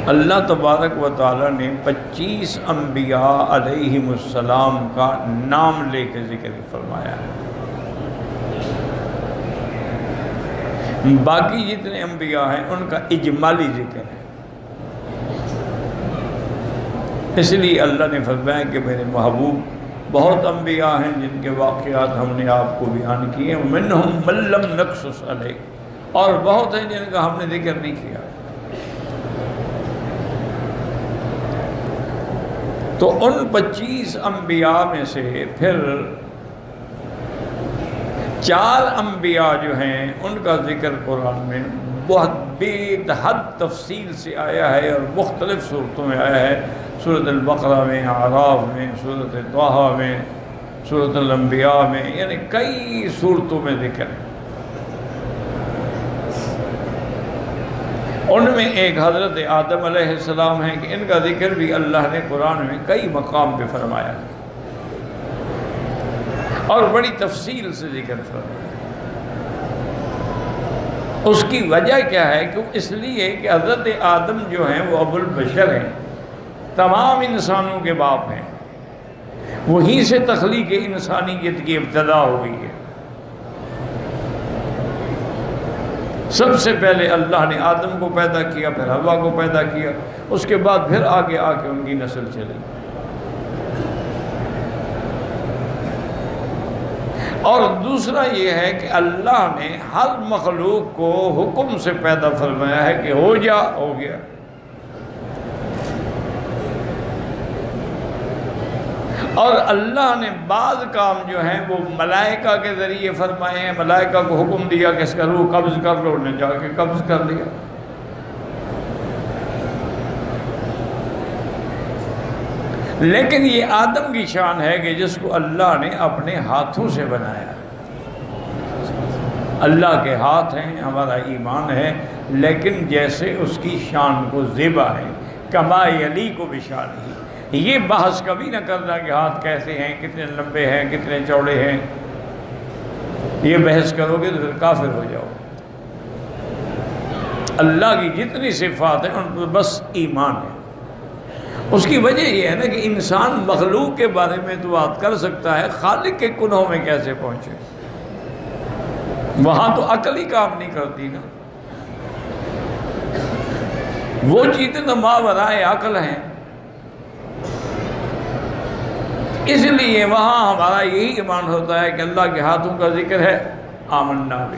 اللہ تبارک و تعالیٰ نے 25 انبیاء علیہم السلام کا نام لے کے ذکر فرمایا ہے۔ باقی جتنے انبیاء ہیں ان کا اجمالی ذکر ہے۔ اس لیے اللہ نے فرمایا کہ میرے محبوب بہت انبیاء ہیں جن کے واقعات ہم نے آپ کو بیان کیے، منہم من لم نقصص علیک، اور بہت ہیں جن کا ہم نے ذکر نہیں کیا۔ تو ان 25 انبیاء میں سے پھر 4 انبیاء جو ہیں ان کا ذکر قرآن میں بہت بے حد تفصیل سے آیا ہے اور مختلف صورتوں میں آیا ہے۔ سورۃ البقرہ میں، اعراف میں، سورۃ طٰہٰ میں، سورۃ الانبیاء میں، یعنی کئی صورتوں میں ذکر ہے۔ ان میں ایک حضرت آدم علیہ السلام ہیں کہ ان کا ذکر بھی اللہ نے قرآن میں کئی مقام پہ فرمایا ہے اور بڑی تفصیل سے ذکر فرمایا۔ اس کی وجہ کیا ہے؟ کہ اس لیے کہ حضرت آدم جو ہیں وہ ابو البشر ہیں، تمام انسانوں کے باپ ہیں، وہیں سے تخلیق انسانیت کی ابتدا ہوئی ہے۔ سب سے پہلے اللہ نے آدم کو پیدا کیا، پھر حوا کو پیدا کیا، اس کے بعد پھر آگے آ کے ان کی نسل چلی۔ اور دوسرا یہ ہے کہ اللہ نے ہر مخلوق کو حکم سے پیدا فرمایا ہے کہ ہو جا، ہو گیا۔ اور اللہ نے بعض کام جو ہیں وہ ملائکہ کے ذریعے فرمائے ہیں، ملائکہ کو حکم دیا کہ اس کا روح قبض کر لو، نے جا کے قبض کر لیا۔ لیکن یہ آدم کی شان ہے کہ جس کو اللہ نے اپنے ہاتھوں سے بنایا۔ اللہ کے ہاتھ ہیں، ہمارا ایمان ہے، لیکن جیسے اس کی شان کو زیبا ہے، کما یلیق بشانہ۔ یہ بحث کبھی نہ کرنا کہ ہاتھ کیسے ہیں، کتنے لمبے ہیں، کتنے چوڑے ہیں۔ یہ بحث کرو گے تو پھر کافر ہو جاؤ۔ اللہ کی جتنی صفات ہیں ان پر بس ایمان ہے۔ اس کی وجہ یہ ہے نا کہ انسان مخلوق کے بارے میں تو بات کر سکتا ہے، خالق کے کنہوں میں کیسے پہنچے؟ وہاں تو عقل ہی کام نہیں کرتی نا۔ وہ چیزیں تو ماورائے عقل ہیں، اس لیے وہاں ہمارا یہی ایمان ہوتا ہے کہ اللہ کے ہاتھوں کا ذکر ہے، آمنا بھی۔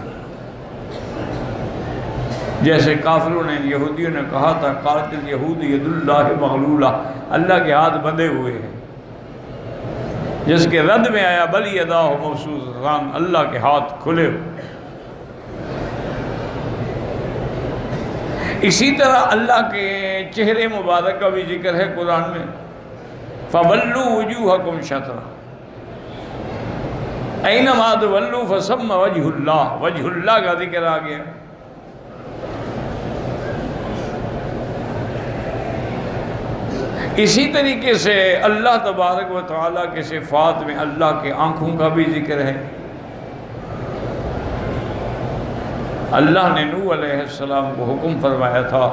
جیسے کافروں نے، یہودیوں نے کہا تھا قالت الیہود ید اللہ مغلولہ، اللہ کے ہاتھ بندھے ہوئے ہیں، جس کے رد میں آیا بل یداہ مبسوطتان، اللہ کے ہاتھ کھلے ہوئے۔ اسی طرح اللہ کے چہرے مبارک کا بھی ذکر ہے قرآن میں، فَوَلُّوا وُجُوهَكُمْ شَطْرَهُ أَيْنَمَا تُوَلُّوا فَثَمَّ وَجْهُ اللَّهِ، وجہ اللہ کا ذکر آ گیا۔ اسی طریقے سے اللہ تبارک و تعالیٰ کے صفات میں اللہ کے آنکھوں کا بھی ذکر ہے۔ اللہ نے نوح علیہ السلام کو حکم فرمایا تھا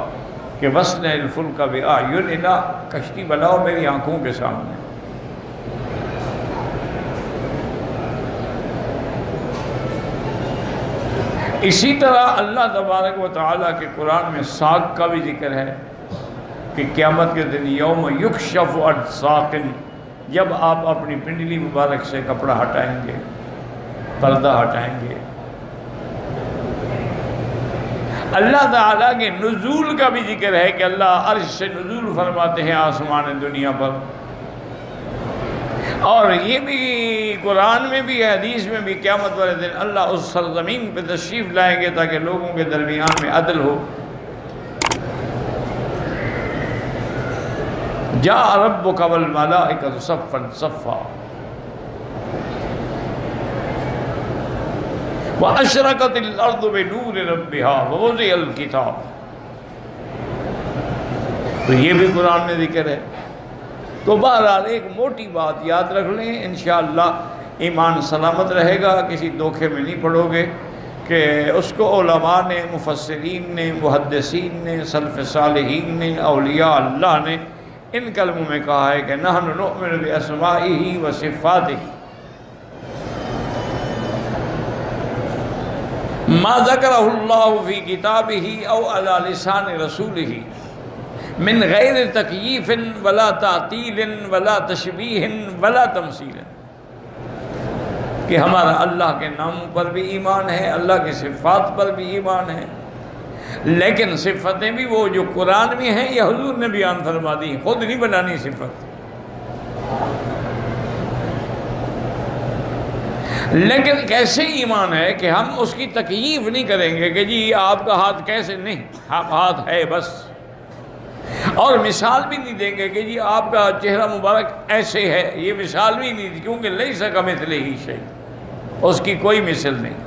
کہ وَاصْنَعِ الْفُلْكَ بِأَعْيُنِنَا، کشتی بناؤ میری آنکھوں کے سامنے۔ اسی طرح اللہ تبارک و تعالیٰ کے قرآن میں ساق کا بھی ذکر ہے کہ قیامت کے دن یوم یکشف عن ساق، جب آپ اپنی پنڈلی مبارک سے کپڑا ہٹائیں گے، پردہ ہٹائیں گے۔ اللہ تعالیٰ کے نزول کا بھی ذکر ہے کہ اللہ عرش سے نزول فرماتے ہیں آسمان دنیا پر۔ اور یہ بھی قرآن میں بھی ہے، حدیث میں بھی، قیامت والے دن اللہ اس سرزمین پہ تشریف لائیں گے تاکہ لوگوں کے درمیان میں عدل ہو۔ جاء ربک والملائکۃ صفا صفا وَأَشْرَقَتِ الْأَرْضُ بِنُورِ رَبِّهَا وَوُضِعَ الْكِتَابُ۔ تو یہ بھی قرآن میں ذکر ہے۔ تو بہرحال ایک موٹی بات یاد رکھ لیں، انشاءاللہ ایمان سلامت رہے گا، کسی دھوکے میں نہیں پڑو گے کہ اس کو علماء نے، مفسرین نے، محدثین نے، سلف صالحین نے، اولیاء اللہ نے ان کلموں میں کہا ہے کہ نحن نؤمن باسمائہ و صفاتہ ما ذکرہ اللہ فی کتابہ او علی لسان رسولہ من غیر تکییف ولا تعطیل ولا تشبیہ ولا تمثیل، کہ ہمارا اللہ کے ناموں پر بھی ایمان ہے، اللہ کی صفات پر بھی ایمان ہے، لیکن صفتیں بھی وہ جو قرآن میں ہیں یا حضور نے بیان فرما دی، خود نہیں بنانی صفت۔ لیکن کیسے ایمان ہے کہ ہم اس کی تکییف نہیں کریں گے کہ جی آپ کا ہاتھ کیسے، نہیں، ہاتھ ہے بس، اور مثال بھی نہیں دیں گے کہ جی آپ کا چہرہ مبارک ایسے ہے، یہ مثال بھی نہیں دی، کیونکہ لیس کمثلہ شیء، اس کی کوئی مثل نہیں۔